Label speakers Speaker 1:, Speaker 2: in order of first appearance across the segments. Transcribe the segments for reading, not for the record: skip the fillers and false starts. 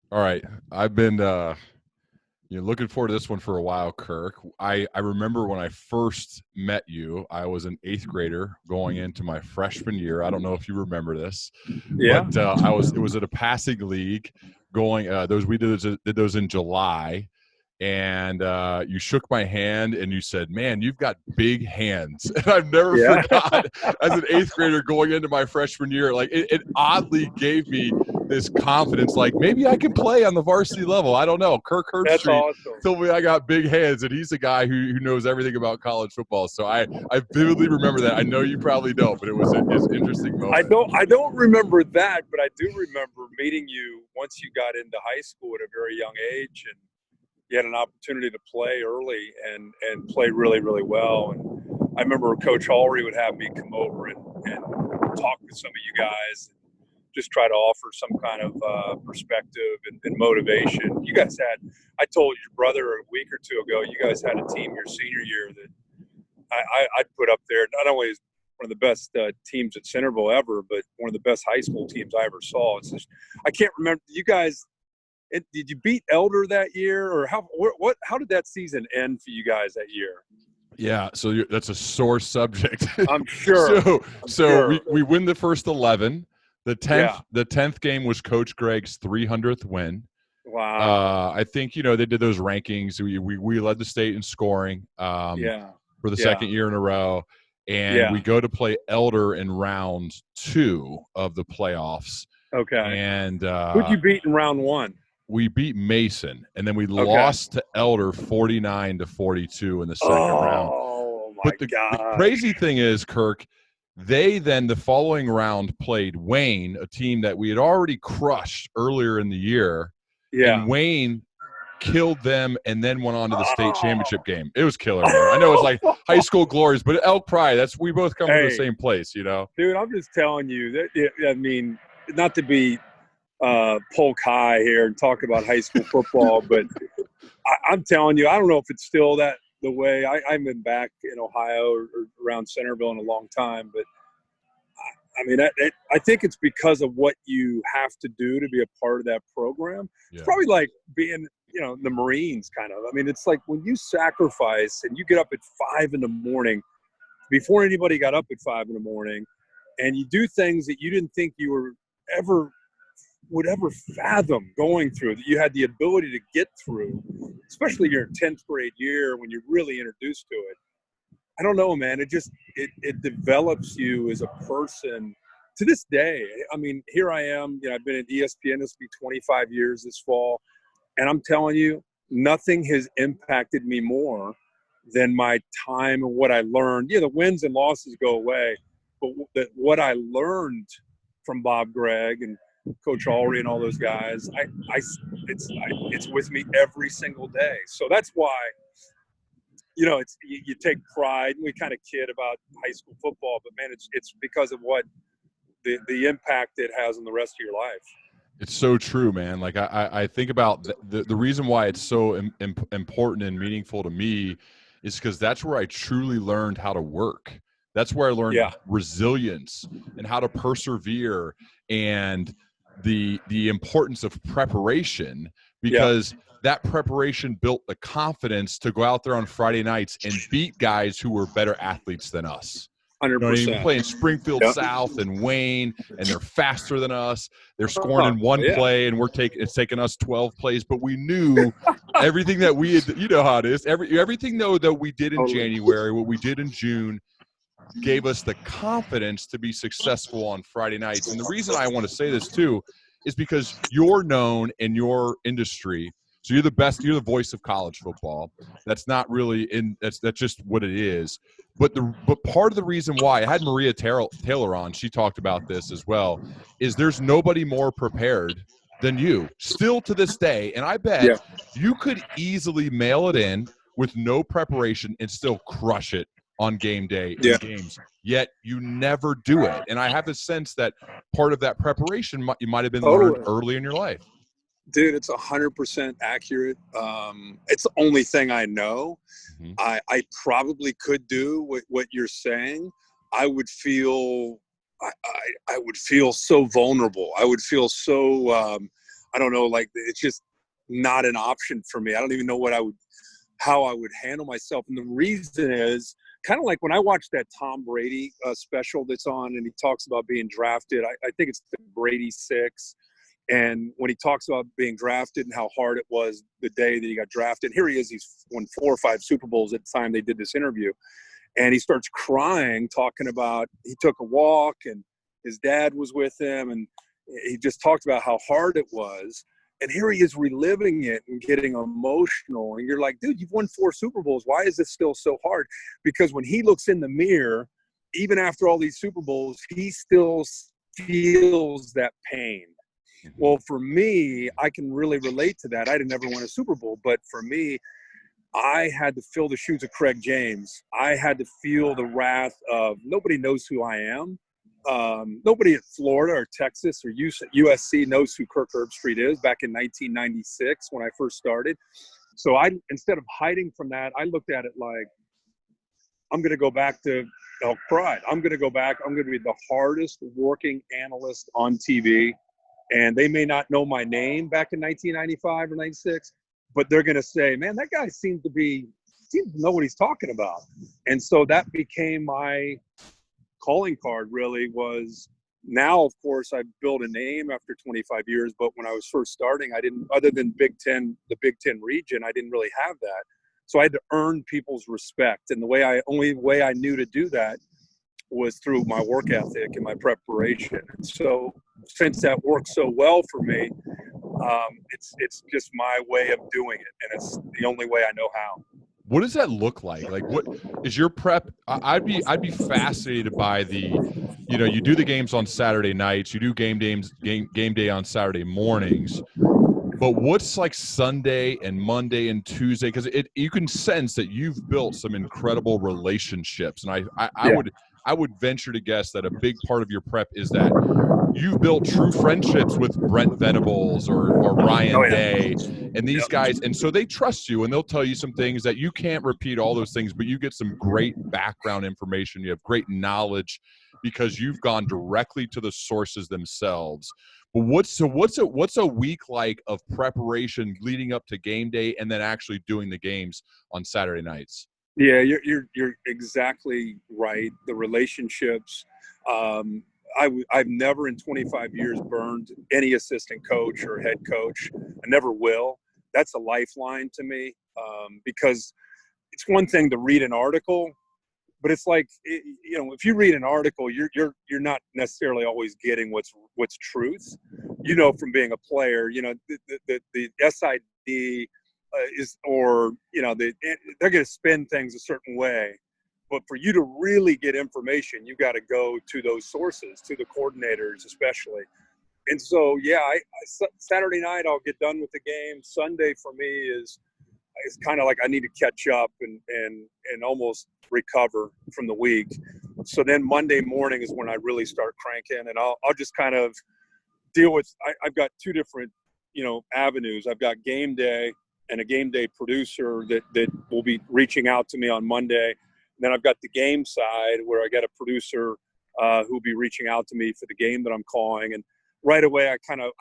Speaker 1: All right. I've been looking forward to this one for a while, Kirk. I remember when I first met you, I was an eighth grader going into my freshman year. I don't know if you remember this,
Speaker 2: Yeah.
Speaker 1: but it was at a passing league going those we did those in July, and you shook my hand and you said, "Man, you've got big hands." And I've never
Speaker 2: Yeah.
Speaker 1: forgot as an eighth grader going into my freshman year, like it oddly gave me this confidence, like maybe I can play on the varsity level. I don't know. Kirk
Speaker 2: That's
Speaker 1: Herbstreit
Speaker 2: awesome.
Speaker 1: told me I got big hands, and he's a guy who knows everything about college football. So I vividly remember that. I know you probably don't, but it's an interesting moment.
Speaker 2: I don't remember that, but I do remember meeting you once you got into high school at a very young age, and you had an opportunity to play early and play really, really well. And I remember Coach Ullery would have me come over and talk with some of you guys, just try to offer some kind of perspective and motivation. You guys had, I told your brother a week or two ago, you guys had a team your senior year that I'd put up there not only as one of the best teams at Centerville ever, but one of the best high school teams I ever saw. It's just, I can't remember. You guys, did you beat Elder that year, or how did that season end for you guys that year?
Speaker 1: Yeah, so that's a sore subject.
Speaker 2: I'm sure.
Speaker 1: We win the first 11.
Speaker 2: Yeah.
Speaker 1: The 10th game was Coach Gregg's 300th win.
Speaker 2: Wow.
Speaker 1: I think they did those rankings. We led the state in scoring.
Speaker 2: Yeah.
Speaker 1: For the
Speaker 2: Yeah.
Speaker 1: second year in a row, and
Speaker 2: Yeah.
Speaker 1: we go to play Elder in round 2 of the playoffs.
Speaker 2: Okay.
Speaker 1: And
Speaker 2: Who'd you beat in round 1?
Speaker 1: we beat Mason, and then we
Speaker 2: Okay.
Speaker 1: lost to Elder 49-42 in the second round.
Speaker 2: Oh my
Speaker 1: But the
Speaker 2: God.
Speaker 1: crazy thing is, Kirk, they then the following round played Wayne, a team that we had already crushed earlier in the year.
Speaker 2: Yeah.
Speaker 1: And Wayne killed them and then went on to the state championship game. It was killer, man. I know it's like high school glories, but Elk Pride, we both come from the same place,
Speaker 2: Dude, I'm just telling you that, I mean, not to be poke high here and talk about high school football, but I'm telling you, I don't know if it's still the way. I haven't been back in Ohio or around Centerville in a long time, but I mean, I think it's because of what you have to do to be a part of that program.
Speaker 1: Yeah.
Speaker 2: It's probably like being, the Marines kind of. I mean, it's like when you sacrifice and you get up at 5 a.m, before anybody got up at 5 a.m, and you do things that you didn't think you would ever fathom going through, that you had the ability to get through, especially your 10th grade year when you're really introduced to it. I don't know, man. It develops you as a person to this day. I mean, here I am. I've been at ESPN. This will be 25 years this fall. And I'm telling you, nothing has impacted me more than my time and what I learned. The wins and losses go away, but what I learned from Bob Gregg and Coach Ullery and all those guys, it's with me every single day. So that's why, you take pride. We kind of kid about high school football, but man, it's because of what the impact it has on the rest of your life.
Speaker 1: It's so true, man. Like I think about the reason why it's so important and meaningful to me is because that's where I truly learned how to work. That's where I learned resilience and how to persevere and the importance of preparation, because that preparation built the confidence to go out there on Friday nights and beat guys who were better athletes than us.
Speaker 2: 100%.
Speaker 1: You know what I mean? Playing Springfield South and Wayne, and they're faster than us. They're scoring in one play, and it's taking us 12 plays. But we knew everything that we had. You know how it is. Everything though that we did in January, what we did in June, gave us the confidence to be successful on Friday nights. And the reason I want to say this too is because you're known in your industry. So you're the best. You're the voice of college football. That's not really that's just what it is. But part of the reason why I had Maria Taylor on, she talked about this as well, is there's nobody more prepared than you still to this day. And I bet you could easily mail it in with no preparation and still crush it on game day in games. Yet you never do it. And I have the sense that part of that preparation you might have been learned early in your life.
Speaker 2: Dude, it's 100% accurate. It's the only thing I know. Mm-hmm. I probably could do what you're saying. I would feel so vulnerable. I would feel so I don't know, like it's just not an option for me. I don't even know how I would handle myself. And the reason is kind of like when I watched that Tom Brady special that's on, and he talks about being drafted. I think it's the Brady 6. And when he talks about being drafted and how hard it was the day that he got drafted, here he is, he's won 4 or 5 Super Bowls at the time they did this interview. And he starts crying, talking about he took a walk and his dad was with him. And he just talked about how hard it was. And here he is reliving it and getting emotional. And you're like, dude, you've won 4 Super Bowls. Why is this still so hard? Because when he looks in the mirror, even after all these Super Bowls, he still feels that pain. Well, for me, I can really relate to that. I didn't ever win a Super Bowl, but for me, I had to fill the shoes of Craig James. I had to feel the wrath of nobody knows who I am. Nobody at Florida or Texas or USC knows who Kirk Herbstreit is back in 1996 when I first started. So instead of hiding from that, I looked at it like, I'm going to go back to Elk Pride. I'm going to go back. I'm going to be the hardest working analyst on TV. And they may not know my name back in 1995 or 96, but they're going to say, man, that guy seems to know what he's talking about. And so that became my calling card, really. Was now, of course, I've built a name after 25 years, but when I was first starting, I didn't, other than the Big Ten region, I didn't really have that. So I had to earn people's respect. And the only way I knew to do that was through my work ethic and my preparation. And so since that worked so well for me, it's just my way of doing it. And it's the only way I know how.
Speaker 1: What does that look like? Like, what is your prep? I'd be fascinated by you do the games on Saturday nights, you do game day on Saturday mornings, but what's like Sunday and Monday and Tuesday? Because you can sense that you've built some incredible relationships, and I would venture to guess that a big part of your prep is that you've built true friendships with Brent Venables or Ryan Day and these guys. And so they trust you and they'll tell you some things that you can't repeat all those things, but you get some great background information. You have great knowledge because you've gone directly to the sources themselves. But what's a week like of preparation leading up to game day and then actually doing the games on Saturday nights?
Speaker 2: Yeah, you're exactly right. The relationships, I've never in 25 years burned any assistant coach or head coach. I never will. That's a lifeline to me, because it's one thing to read an article, but it's like, if you read an article, you're not necessarily always getting what's truth. From being a player, the SID they're going to spin things a certain way. But for you to really get information, you got to go to those sources, to the coordinators especially. And so, Saturday night I'll get done with the game. Sunday for me is kind of like I need to catch up and almost recover from the week. So then Monday morning is when I really start cranking, and I'll just kind of deal with. I've got 2 different avenues. I've got game day and a game day producer that will be reaching out to me on Monday. And then I've got the game side where I got a producer who'll be reaching out to me for the game that I'm calling. And right away, I kind of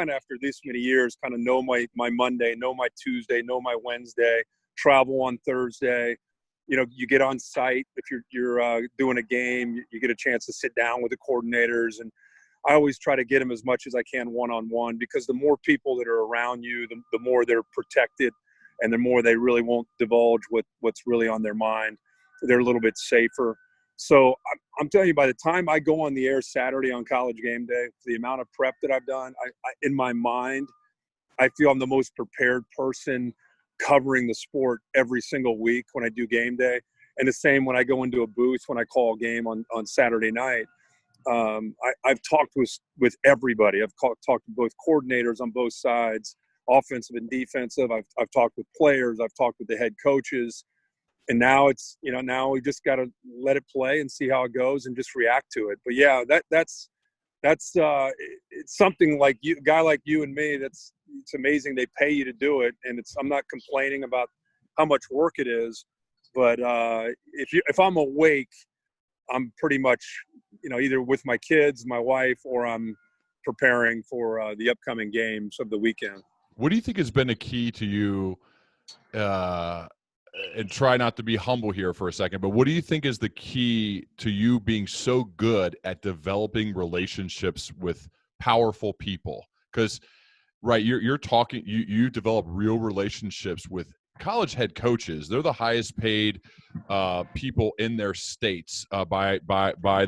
Speaker 2: after this many years, kind of know my Monday, know my Tuesday, know my Wednesday, travel on Thursday. You get on site. If you're doing a game, you get a chance to sit down with the coordinators. And I always try to get them as much as I can one-on-one, because the more people that are around you, the more they're protected and the more they really won't divulge what's really on their mind. They're a little bit safer. So I'm telling you, by the time I go on the air Saturday on College Game Day, the amount of prep that I've done, I in my mind, I feel I'm the most prepared person covering the sport every single week when I do game day. And the same when I go into a booth, when I call a game on Saturday night. I've talked with everybody. I've talked to both coordinators on both sides, offensive and defensive. I've talked with players. I've talked with the head coaches. And now it's, now we just got to let it play and see how it goes and just react to it. But yeah, that's it's something like a guy like you and me, it's amazing. They pay you to do it. And I'm not complaining about how much work it is, but if I'm awake, I'm pretty much, either with my kids, my wife, or I'm preparing for the upcoming games of the weekend.
Speaker 1: What do you think has been a key to you, and try not to be humble here for a second, but what do you think is the key to you being so good at developing relationships with powerful people? Because, right, you're talking, you develop real relationships with college head coaches. They're the highest paid people in their states by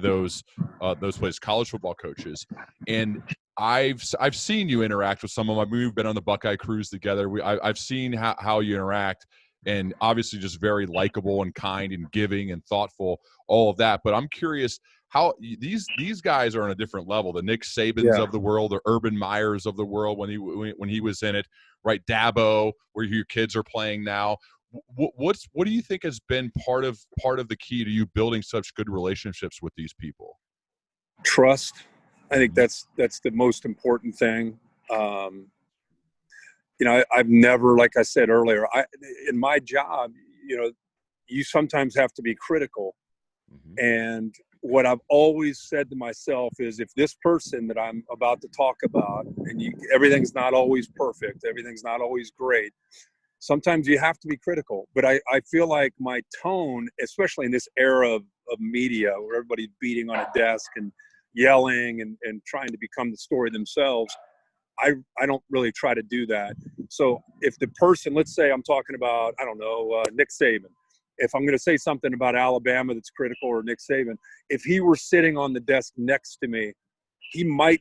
Speaker 1: those places, college football coaches. And I've seen you interact with some of them. We've been on the Buckeye cruise together. I've seen how you interact, and obviously just very likable and kind and giving and thoughtful, all of that. But I'm curious how these guys are on a different level. The Nick Sabans of the world, the Urban Meyers of the world when he was in it, right? Dabo, where your kids are playing now. What do you think has been part of the key to you building such good relationships with these people?
Speaker 2: Trust. I think that's the most important thing. I've never, like I said earlier, in my job, you sometimes have to be critical. Mm-hmm. And what I've always said to myself is, if this person that I'm about to talk about, and everything's not always perfect, everything's not always great, sometimes you have to be critical. But I feel like my tone, especially in this era of media where everybody's beating on a desk and yelling and trying to become the story themselves, I don't really try to do that. So if the person, let's say I'm talking about, I don't know, Nick Saban, if I'm going to say something about Alabama that's critical, or Nick Saban, if he were sitting on the desk next to me, he might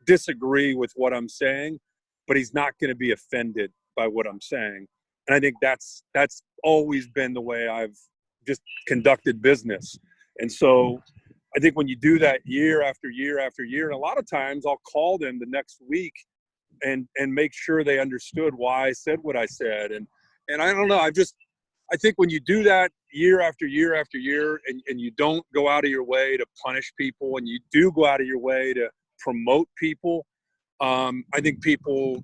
Speaker 2: disagree with what I'm saying, but he's not going to be offended by what I'm saying. And I think that's always been the way I've just conducted business. And so I think when you do that year after year after year, and a lot of times I'll call them the next week and make sure they understood why I said what I said. And I don't know, I think when you do that year after year after year, and you don't go out of your way to punish people, and you do go out of your way to promote people, I think people,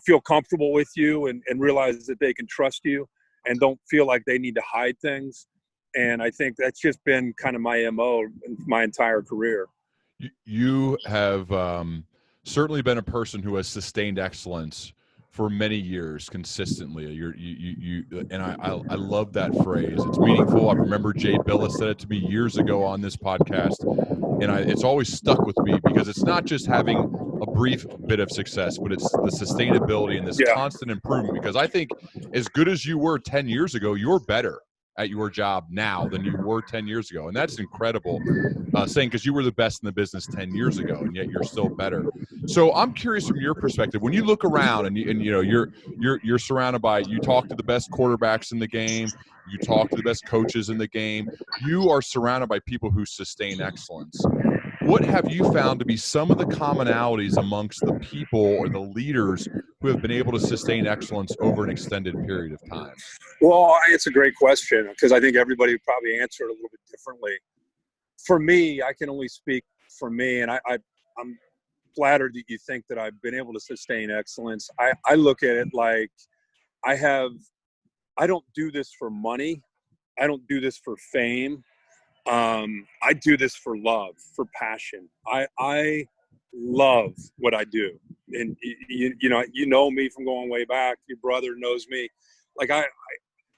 Speaker 2: feel comfortable with you and realize that they can trust you and don't feel like they need to hide things. And I think that's just been kind of my MO in my entire career.
Speaker 1: You have certainly been a person who has sustained excellence for many years consistently. I love that phrase. It's meaningful. I remember Jay Billis said it to me years ago on this podcast, and it's always stuck with me, because it's not just having a brief bit of success, but it's the sustainability and this constant improvement. Because I think as good as you were 10 years ago, you're better at your job now than you were 10 years ago. And that's incredible, saying, because you were the best in the business 10 years ago, and yet you're still better. So I'm curious from your perspective, when you look around and you're surrounded by, you talk to the best quarterbacks in the game, you talk to the best coaches in the game, you are surrounded by people who sustain excellence. What have you found to be some of the commonalities amongst the people or the leaders who have been able to sustain excellence over an extended period of time?
Speaker 2: Well, it's a great question, because I think everybody would probably answer it a little bit differently. For me, I can only speak for me, and I'm flattered that you think that I've been able to sustain excellence. I look at it like I don't do this for money. I don't do this for fame. I do this for love, for passion. I love what I do. And you know me from going way back. Your brother knows me. Like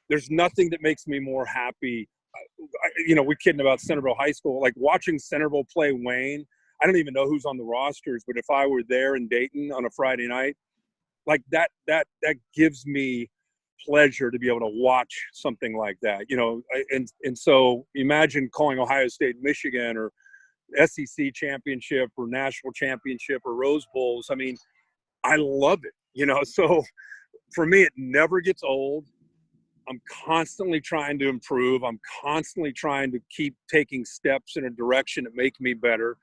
Speaker 2: there's nothing that makes me more happy. We're kidding about Centerville High School. Like watching Centerville play Wayne, I don't even know who's on the rosters, but if I were there in Dayton on a Friday night, like that gives me pleasure to be able to watch something like that, and so imagine calling Ohio State, Michigan, or SEC championship or national championship or Rose Bowls. I mean, I love it, so for me, it never gets old. I'm constantly trying to improve. I'm constantly trying to keep taking steps in a direction to make me better.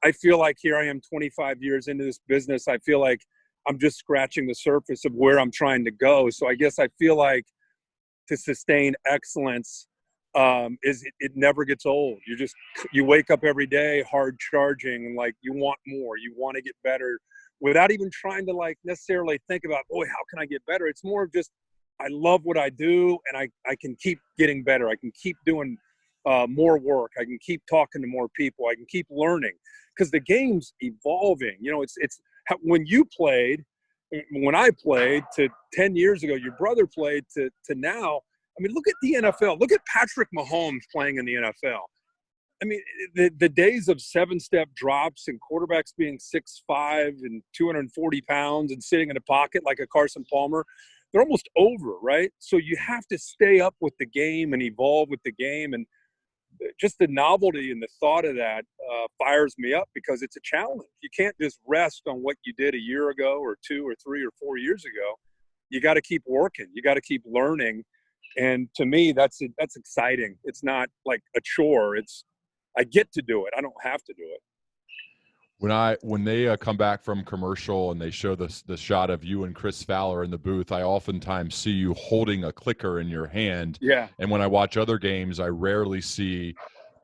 Speaker 2: I feel like here I am 25 years into this business. I feel like I'm just scratching the surface of where I'm trying to go. So I guess I feel like to sustain excellence it never gets old. You wake up every day hard charging, and like you want more, you want to get better without even trying to like necessarily think about, boy, how can I get better? It's more of just, I love what I do, and I can keep getting better. I can keep doing more work. I can keep talking to more people. I can keep learning. because the game's evolving. You know, it's when you played, when I played to 10 years ago, your brother played to now. I mean, look at the NFL. Look at Patrick Mahomes playing in the NFL. I mean, the days of 7-step drops and quarterbacks being 6'5" and 240 pounds and sitting in a pocket like a Carson Palmer, they're almost over, right? So you have to stay up with the game and evolve with the game. And just the novelty and the thought of that fires me up, because it's a challenge. You can't just rest on what you did a year ago or 2 or 3 or 4 years ago. You got to keep working. You got to keep learning. And to me, that's exciting. It's not like a chore. I get to do it. I don't have to do it.
Speaker 1: When they come back from commercial and they show the shot of you and Chris Fowler in the booth, I oftentimes see you holding a clicker in your hand.
Speaker 2: Yeah.
Speaker 1: And when I watch other games, I rarely see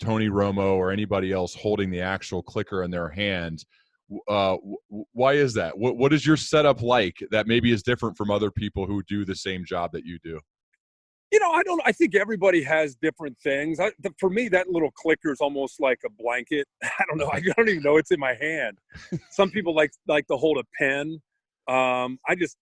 Speaker 1: Tony Romo or anybody else holding the actual clicker in their hand. Why is that? What is your setup like that maybe is different from other people who do the same job that you do?
Speaker 2: You know, I think everybody has different things. For me, that little clicker is almost like a blanket. I don't know. I don't even know it's in my hand. Some people like to hold a pen. I just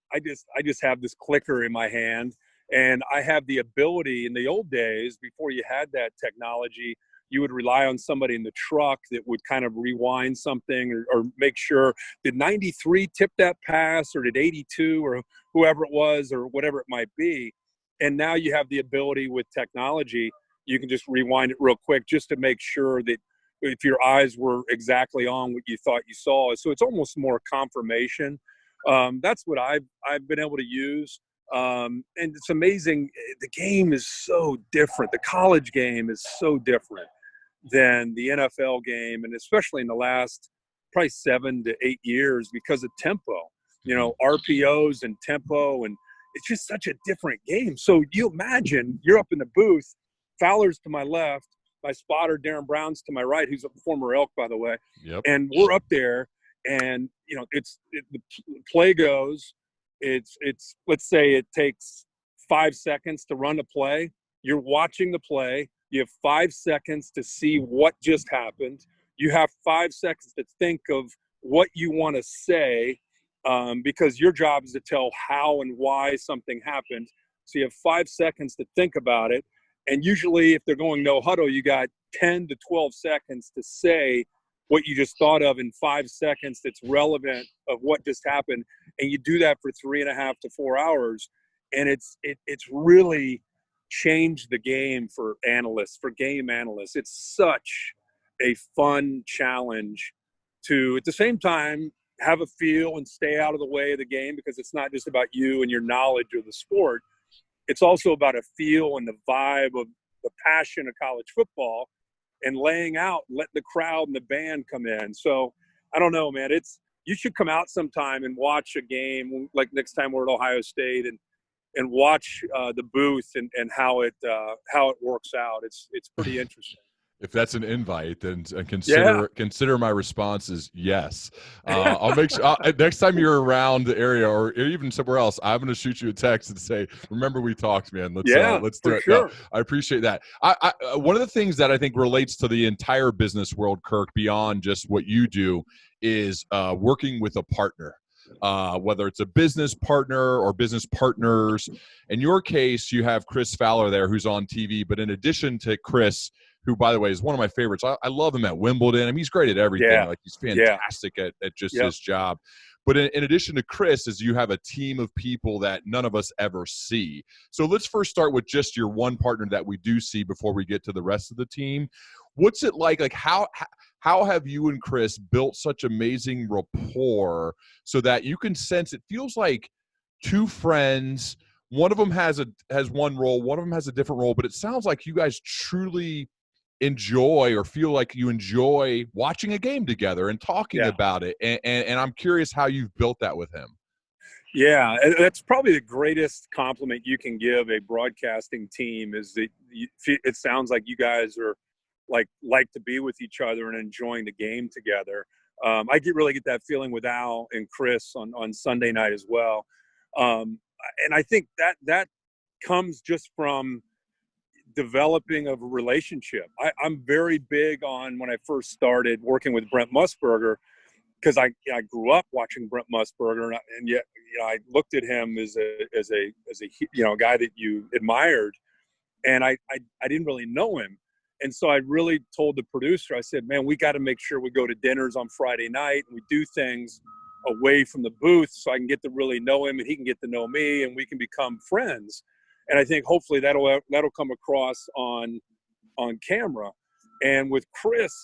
Speaker 2: have this clicker in my hand, and I have the ability. In the old days, before you had that technology, you would rely on somebody in the truck that would kind of rewind something or make sure, did 93 tip that pass, or did 82 or whoever it was or whatever it might be. And now you have the ability with technology, you can just rewind it real quick just to make sure that if your eyes were exactly on what you thought you saw. So it's almost more confirmation. That's what I've been able to use. And it's amazing. The game is so different. The college game is so different than the NFL game, and especially in the last probably 7 to 8 years because of tempo, you know, RPOs and tempo, and it's just such a different game. So you imagine you're up in the booth, Fowler's to my left, my spotter Darren Brown's to my right, who's a former Elk, by the way.
Speaker 1: Yep.
Speaker 2: And we're up there, and you know, the play goes. It's let's say it takes 5 seconds to run the play. You're watching the play. You have 5 seconds to see what just happened. You have 5 seconds to think of what you want to say. Because your job is to tell how and why something happened. So you have 5 seconds to think about it. And usually if they're going no huddle, you got 10 to 12 seconds to say what you just thought of in 5 seconds that's relevant of what just happened. And you do that for 3.5 to 4 hours. And it's really changed the game for analysts, for game analysts. It's such a fun challenge to, at the same time, have a feel and stay out of the way of the game, because it's not just about you and your knowledge of the sport. It's also about a feel and the vibe of the passion of college football and laying out, letting the crowd and the band come in. So I don't know, man, you should come out sometime and watch a game, like next time we're at Ohio State, and watch the booth and how it works out. It's pretty interesting.
Speaker 1: If that's an invite, then consider my response is yes. I'll make sure next time you're around the area or even somewhere else, I'm going to shoot you a text and say, "Remember we talked, man. Let's do it."
Speaker 2: Sure.
Speaker 1: No, I appreciate that. I one of the things that I think relates to the entire business world, Kirk, beyond just what you do, is working with a partner. Whether it's a business partner or business partners. In your case, you have Chris Fowler there, who's on TV. But in addition to Chris, who, by the way, is one of my favorites. I love him at Wimbledon. I mean, he's great at everything.
Speaker 2: Yeah.
Speaker 1: Like, he's fantastic at just his job. But in addition to Chris, is you have a team of people that none of us ever see. So let's first start with just your one partner that we do see before we get to the rest of the team. What's it like? Like, how have you and Chris built such amazing rapport so that you can sense, it feels like two friends. One of them has one role, one of them has a different role, but it sounds like you guys truly enjoy or feel like you enjoy watching a game together and talking about it. And I'm curious how you've built that with him.
Speaker 2: Yeah, that's probably the greatest compliment you can give a broadcasting team, is that it sounds like you guys are like to be with each other and enjoying the game together. I really get that feeling with Al and Chris on Sunday night as well. And I think that comes just from developing of a relationship. I'm very big on, when I first started working with Brent Musburger, because I grew up watching Brent Musburger, and yet I looked at him as a guy that you admired, and I didn't really know him. And so I really told the producer, I said, man, we got to make sure we go to dinners on Friday night and we do things away from the booth so I can get to really know him and he can get to know me and we can become friends. And I think hopefully that'll come across on camera. And with Chris,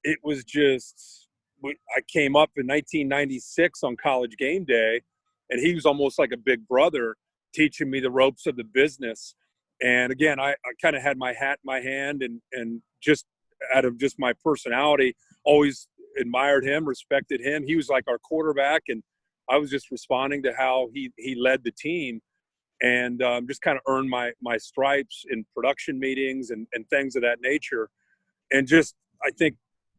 Speaker 2: it was just, I came up in 1996 on College Game Day, and he was almost like a big brother teaching me the ropes of the business. And again, I kind of had my hat in my hand, and just out of just my personality, always admired him, respected him. He was like our quarterback, and I was just responding to how he led the team, and just kind of earned my stripes in production meetings and things of that nature. And just, I think,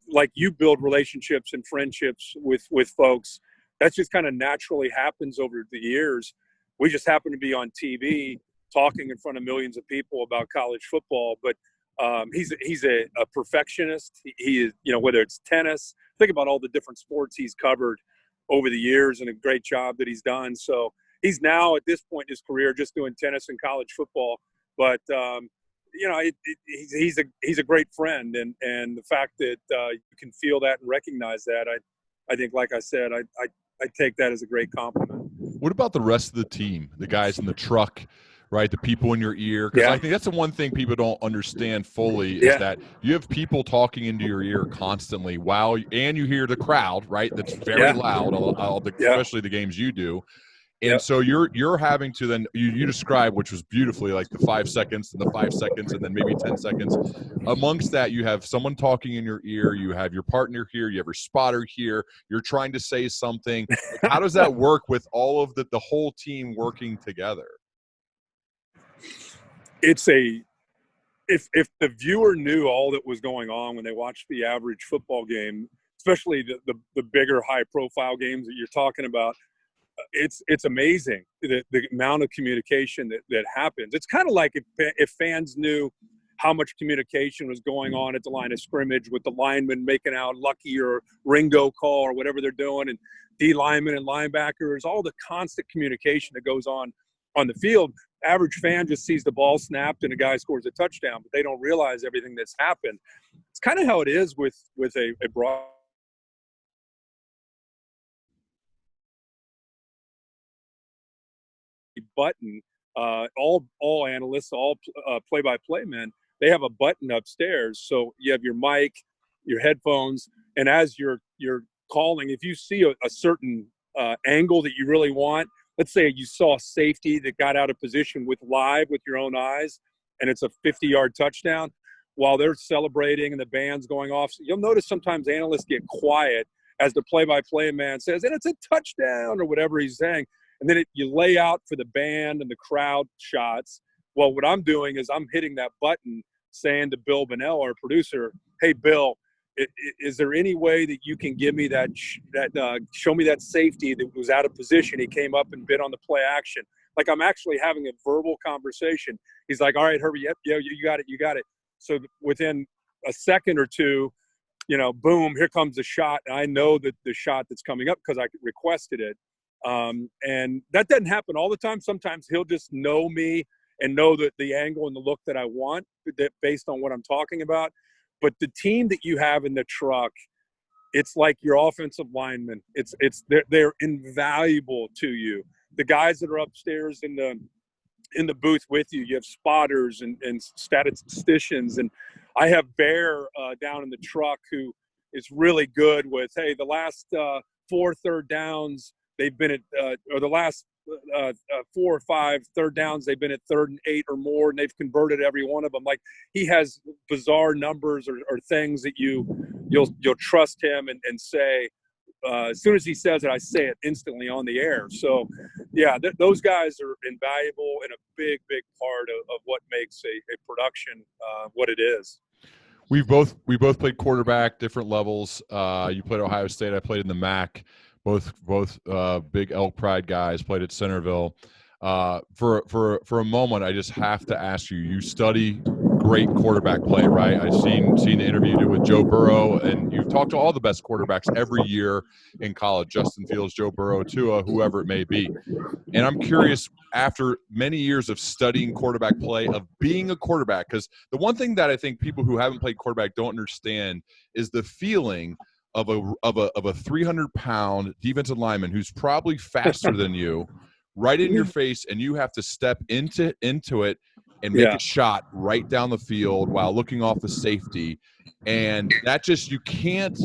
Speaker 2: like you build relationships and friendships with folks, that just kind of naturally happens over the years. We just happen to be on TV talking in front of millions of people about college football, but he's a perfectionist. He is, whether it's tennis, think about all the different sports he's covered over the years and a great job that he's done. So he's now at this point in his career just doing tennis and college football, but he's a great friend, and the fact that you can feel that and recognize that, I think, like I said, I take that as a great compliment.
Speaker 1: What about the rest of the team, the guys in the truck, right? The people in your ear? Because I think that's the one thing people don't understand fully is that you have people talking into your ear constantly and you hear the crowd, right? That's very loud, especially the games you do. And so you're having to then you describe, which was beautifully, like the 5 seconds and the 5 seconds and then maybe 10 seconds. Amongst that, you have someone talking in your ear, you have your partner here, you have your spotter here, you're trying to say something. How does that work with all of the whole team working together?
Speaker 2: It's if the viewer knew all that was going on when they watched the average football game, especially the bigger high profile games that you're talking about, it's amazing the amount of communication that happens. It's kind of like if fans knew how much communication was going on at the line of scrimmage with the linemen making out Lucky or Ringo call or whatever they're doing, and D linemen and linebackers, all the constant communication that goes on the field. Average fan just sees the ball snapped and a guy scores a touchdown, but they don't realize everything that's happened. It's kind of how it is with a broad button. All analysts, all play-by-play men, they have a button upstairs. So you have your mic, your headphones, and as you're calling, if you see a certain angle that you really want, let's say you saw safety that got out of position with your own eyes, and it's a 50-yard touchdown, while they're celebrating and the band's going off, you'll notice sometimes analysts get quiet as the play-by-play man says, and it's a touchdown or whatever he's saying. And then you lay out for the band and the crowd shots. Well, what I'm doing is I'm hitting that button saying to Bill Bonnell, our producer, hey, Bill, is there any way that you can give me that show me that safety that was out of position? He came up and bit on the play action. Like I'm actually having a verbal conversation. He's like, all right, Herbie, yep, you got it. So within a second or two, boom, here comes the shot. And I know that the shot that's coming up because I requested it. And that doesn't happen all the time. Sometimes he'll just know me and know that the angle and the look that I want based on what I'm talking about. But the team that you have in the truck, it's like your offensive linemen. They're invaluable to you. The guys that are upstairs in the booth with you, you have spotters and statisticians. And I have Bear down in the truck who is really good with, hey, the last 4 third downs, they've been at, or the last 4 or 5 third downs, they've been at 3rd and 8 or more, and they've converted every one of them. Like he has bizarre numbers or things that you'll trust him and say, as soon as he says it, I say it instantly on the air. So yeah, those guys are invaluable and a big part of what makes a production what it is.
Speaker 1: We both played quarterback, different levels. You played Ohio State. I played in the MAC. Both big Elk Pride guys, played at Centerville. For a moment, I just have to ask you. You study great quarterback play, right? I've seen the interview you do with Joe Burrow, and you've talked to all the best quarterbacks every year in college, Justin Fields, Joe Burrow, Tua, whoever it may be. And I'm curious, after many years of studying quarterback play, of being a quarterback, because the one thing that I think people who haven't played quarterback don't understand is the feeling of a 300-pound defensive lineman who's probably faster than you, right in your face, and you have to step into it and make a shot right down the field while looking off the safety. And that just, you can't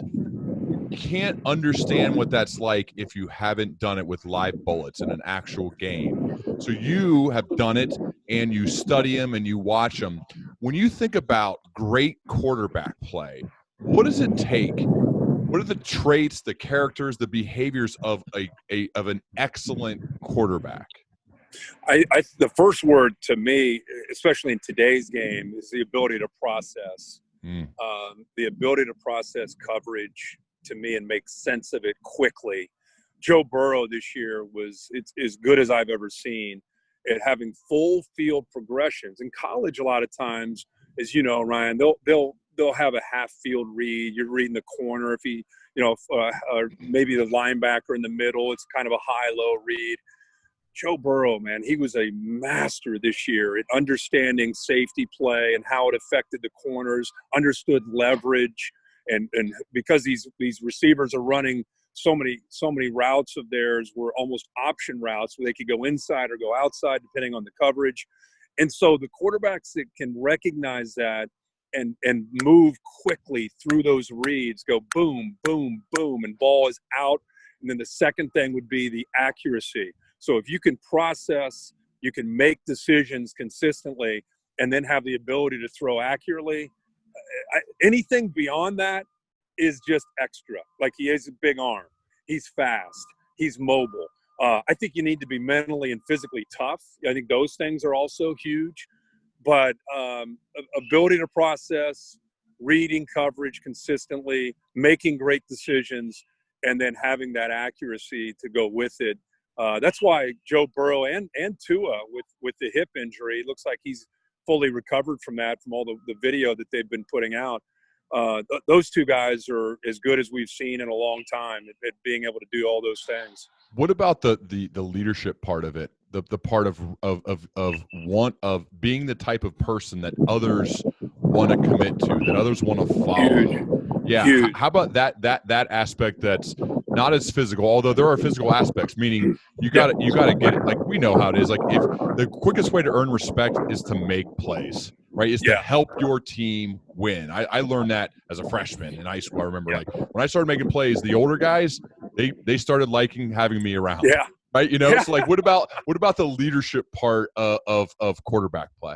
Speaker 1: understand what that's like if you haven't done it with live bullets in an actual game. So you have done it, and you study them and you watch them. When you think about great quarterback play, what does it take? What are the traits, the characters, the behaviors of an excellent quarterback?
Speaker 2: The first word to me, especially in today's game, is the ability to process. The ability to process coverage, to me, and make sense of it quickly. Joe Burrow this year it's as good as I've ever seen at having full field progressions. In college, a lot of times, as you know, Ryan, they'll have a half field read. You're reading the corner. If he, or maybe the linebacker in the middle, it's kind of a high-low read. Joe Burrow, man, he was a master this year at understanding safety play and how it affected the corners, understood leverage. And because these receivers are running so many routes of theirs were almost option routes where they could go inside or go outside depending on the coverage. And so the quarterbacks that can recognize that and move quickly through those reads, go boom, boom, boom, and ball is out. And then the second thing would be the accuracy. So if you can process, you can make decisions consistently, and then have the ability to throw accurately, anything beyond that is just extra. Like, he has a big arm. He's fast. He's mobile. I think you need to be mentally and physically tough. I think those things are also huge. But ability to process, reading coverage consistently, making great decisions, and then having that accuracy to go with it. That's why Joe Burrow and Tua with the hip injury, it looks like he's fully recovered from that, from all the video that they've been putting out. Those two guys are as good as we've seen in a long time at being able to do all those things.
Speaker 1: What about the leadership part of it? The part of being the type of person that others want to commit to, that others want to follow.
Speaker 2: Huge.
Speaker 1: Yeah.
Speaker 2: Huge.
Speaker 1: How about that aspect that's not as physical, although there are physical aspects, meaning you got to get it. Like, we know how it is. Like, if the quickest way to earn respect is to make plays, right? Is to help your team win. I learned that as a freshman in high school. I remember like when I started making plays, the older guys, they started liking having me around.
Speaker 2: Yeah.
Speaker 1: Right. So like, what about the leadership part of quarterback play?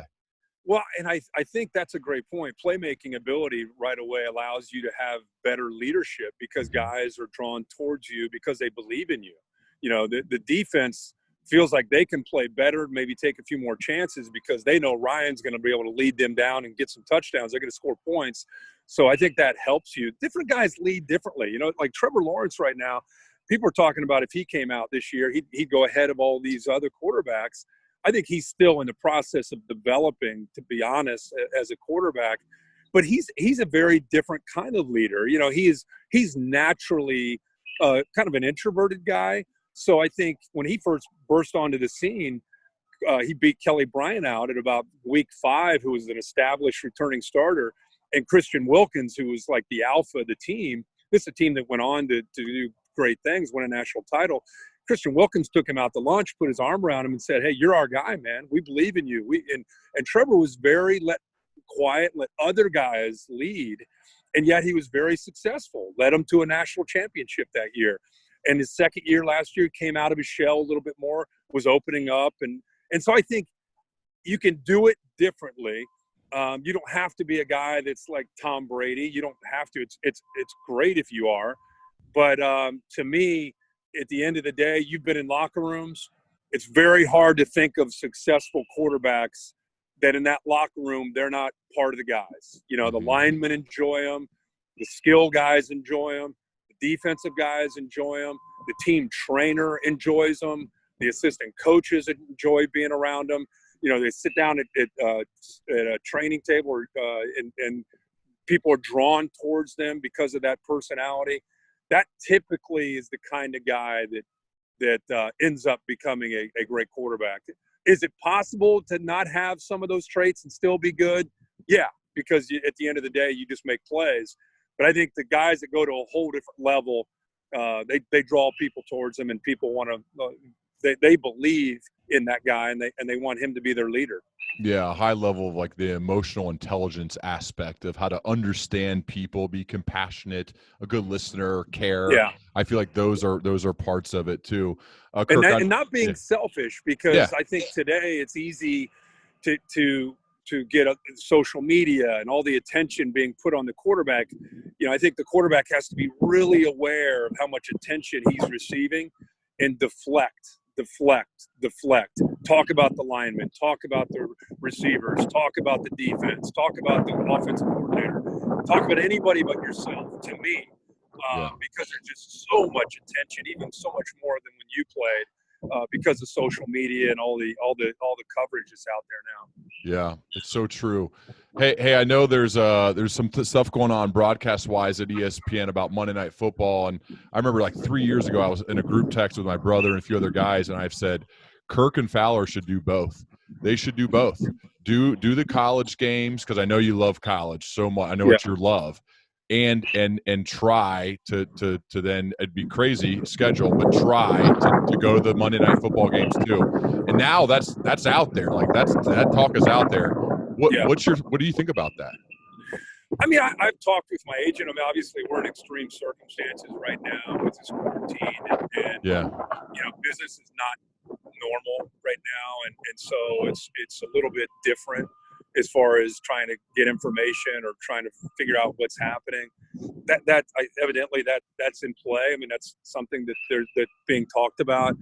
Speaker 2: Well, and I think that's a great point. Playmaking ability right away allows you to have better leadership because guys are drawn towards you because they believe in you. The defense feels like they can play better, maybe take a few more chances because they know Ryan's going to be able to lead them down and get some touchdowns. They're going to score points. So I think that helps you. Different guys lead differently. Like Trevor Lawrence right now, people are talking about if he came out this year, he'd go ahead of all these other quarterbacks. I think he's still in the process of developing, to be honest, as a quarterback. But he's a very different kind of leader. He's naturally kind of an introverted guy. So I think when he first burst onto the scene, he beat Kelly Bryant out at about week 5, who was an established returning starter, and Christian Wilkins, who was like the alpha of the team. This is a team that went on to do great things, win a national title. Christian Wilkins took him out to lunch, put his arm around him and said, "Hey, you're our guy, man. We believe in you." And Trevor was very quiet, let other guys lead. And yet he was very successful, led them to a national championship that year. And his second year last year, came out of his shell a little bit more, was opening up. And so I think you can do it differently. You don't have to be a guy that's like Tom Brady. You don't have to. It's great if you are. But to me, at the end of the day, you've been in locker rooms. It's very hard to think of successful quarterbacks that in that locker room, they're not part of the guys. The linemen enjoy them. The skill guys enjoy them. The defensive guys enjoy them. The team trainer enjoys them. The assistant coaches enjoy being around them. they sit down at a training table, and people are drawn towards them because of that personality. That typically is the kind of guy that ends up becoming a great quarterback. Is it possible to not have some of those traits and still be good? Yeah, because at the end of the day, you just make plays. But I think the guys that go to a whole different level, they draw people towards them, and people want to. They believe in that guy, and they want him to be their leader.
Speaker 1: Yeah, a high level of like the emotional intelligence aspect of how to understand people, be compassionate, a good listener, care.
Speaker 2: Yeah,
Speaker 1: I feel like those are parts of it too.
Speaker 2: Kirk,
Speaker 1: Kirk,
Speaker 2: and not being selfish, because I think today it's easy to get social media and all the attention being put on the quarterback. I think the quarterback has to be really aware of how much attention he's receiving and deflect. Talk about the linemen, talk about the receivers, talk about the defense, talk about the offensive coordinator, talk about anybody but yourself, to me, because there's just so much attention, even so much more than when you played, because of social media and all the coverage that's out there now.
Speaker 1: Yeah, it's so true. Hey, I know there's some stuff going on broadcast wise at ESPN about Monday Night Football, and I remember like 3 years ago I was in a group text with my brother and a few other guys, and I've said Kirk and Fowler should do both. They should do both. Do the college games, because I know you love college so much. I know it's your love. And try to then, it'd be crazy schedule, but try to go to the Monday Night Football games too. And now that's out there. Like that talk is out there. What do you think about that?
Speaker 2: I mean, I've talked with my agent. I mean, obviously we're in extreme circumstances right now with this quarantine, and business is not normal right now, and so it's a little bit different as far as trying to get information or trying to figure out what's happening. Evidently that's in play. I mean, that's something that's being talked about.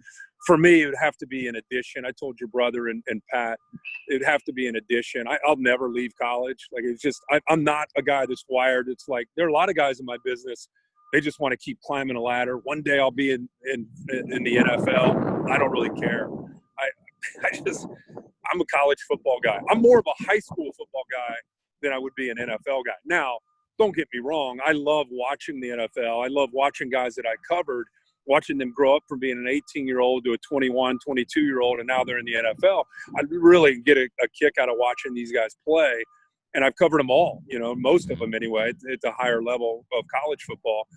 Speaker 2: For me, it would have to be an addition. I told your brother and Pat, it would have to be an addition. I'll never leave college. Like, it's just, I'm not a guy that's wired. It's like, there are a lot of guys in my business, they just want to keep climbing a ladder. One day I'll be in the NFL. I don't really care. I'm a college football guy. I'm more of a high school football guy than I would be an NFL guy. Now, don't get me wrong. I love watching the NFL. I love watching guys that I covered, watching them grow up from being an 18-year-old to a 21, 22-year-old, and now they're in the NFL. I really get a kick out of watching these guys play, and I've covered them all, most of them anyway, at a higher level of college football.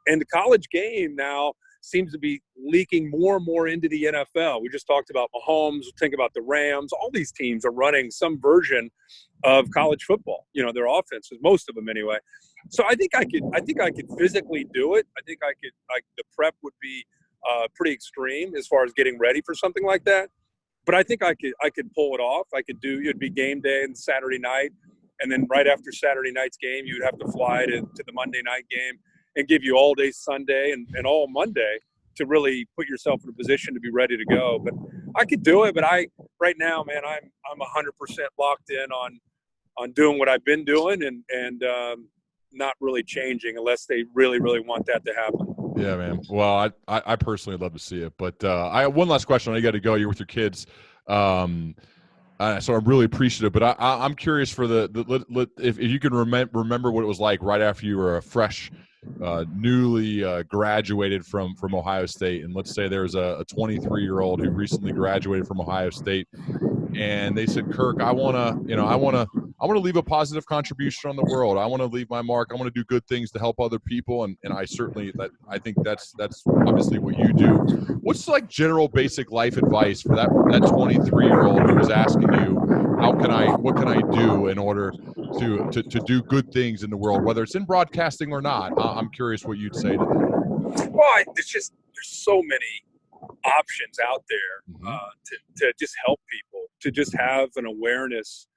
Speaker 2: And the college game now seems to be leaking more and more into the NFL. We just talked about Mahomes. Think about the Rams. All these teams are running some version of college football. Their offenses, most of them anyway. So I think I could physically do it. I think the prep would be pretty extreme as far as getting ready for something like that. But I think I could pull it off. It'd be game day and Saturday night, and then right after Saturday night's game, you'd have to fly to the Monday night game, and give you all day Sunday and all Monday to really put yourself in a position to be ready to go. But I could do it. But right now, man, I'm 100% locked in on doing what I've been doing and not really changing unless they really, really want that to happen.
Speaker 1: Yeah, man. Well, I personally love to see it. But I have one last question. I got to go. You're with your kids. So I'm really appreciative, but I'm curious for if you can remember what it was like right after you were a fresh, newly graduated from Ohio State, and let's say there's a 23-year-old who recently graduated from Ohio State, and they said, Kirk, I want to leave a positive contribution on the world. I want to leave my mark. I want to do good things to help other people, and I think that's obviously what you do. What's like general basic life advice for that 23-year-old who was asking you, what can I do in order to do good things in the world, whether it's in broadcasting or not? I'm curious what you'd say to them.
Speaker 2: Well, there's so many options out there to just help people, to just have an awareness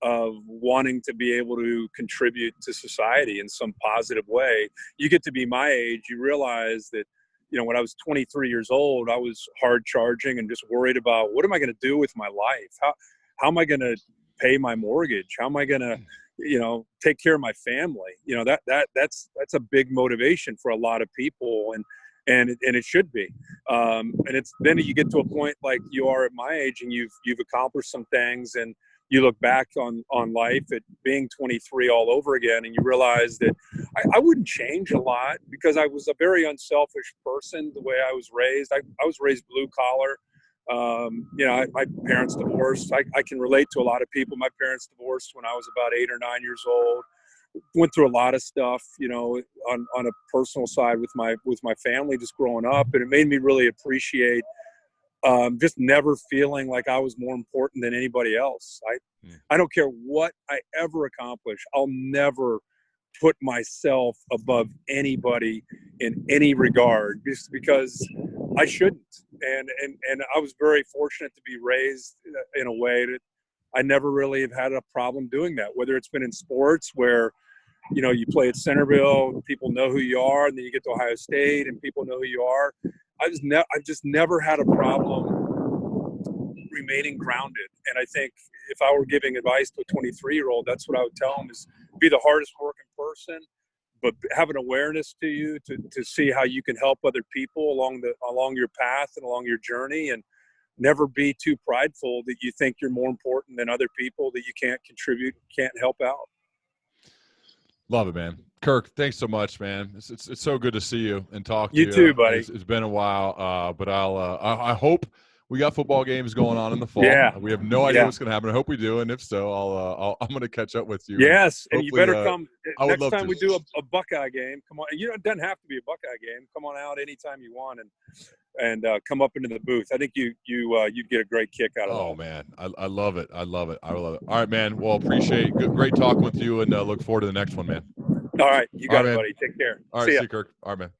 Speaker 2: of wanting to be able to contribute to society in some positive way. You get to be my age, you realize that, when I was 23 years old, I was hard charging and just worried about what am I going to do with my life? How am I going to pay my mortgage? How am I going to, take care of my family? That's a big motivation for a lot of people. and it should be. And it's then you get to a point like you are at my age, and you've accomplished some things, and you look back on life at being 23 all over again, and you realize that I wouldn't change a lot, because I was a very unselfish person the way I was raised. I was raised blue collar. My parents divorced. I can relate to a lot of people. My parents divorced when I was about 8 or 9 years old. Went through a lot of stuff, on a personal side with my family just growing up, and it made me really appreciate just never feeling like I was more important than anybody else. I don't care what I ever accomplish. I'll never put myself above anybody in any regard, just because I shouldn't. And I was very fortunate to be raised in a way that I never really have had a problem doing that, whether it's been in sports where, you play at Centerville, people know who you are, and then you get to Ohio State and people know who you are. I've just never had a problem remaining grounded. And I think if I were giving advice to a 23-year-old, that's what I would tell them: is be the hardest working person, but have an awareness to you to see how you can help other people along your path and along your journey, and never be too prideful that you think you're more important than other people, that you can't contribute, can't help out.
Speaker 1: Love it, man. Kirk, thanks so much, man. It's so good to see you and talk to
Speaker 2: you. You too, buddy.
Speaker 1: It's been a while, but I hope we got football games going on in the fall.
Speaker 2: Yeah.
Speaker 1: We have no idea what's going to happen. I hope we do, and if so, I'm going to catch up with you.
Speaker 2: Yes, and you better come next time we do a Buckeye game. Come on, it doesn't have to be a Buckeye game. Come on out anytime you want, and come up into the booth. I think you'd get a great kick out of that.
Speaker 1: Oh man, I love it. I love it. All right, man. Well, appreciate great talking with you, and look forward to the next one, man.
Speaker 2: All right, you got it, buddy. Take care.
Speaker 1: All right, see you, Kirk. All right, man.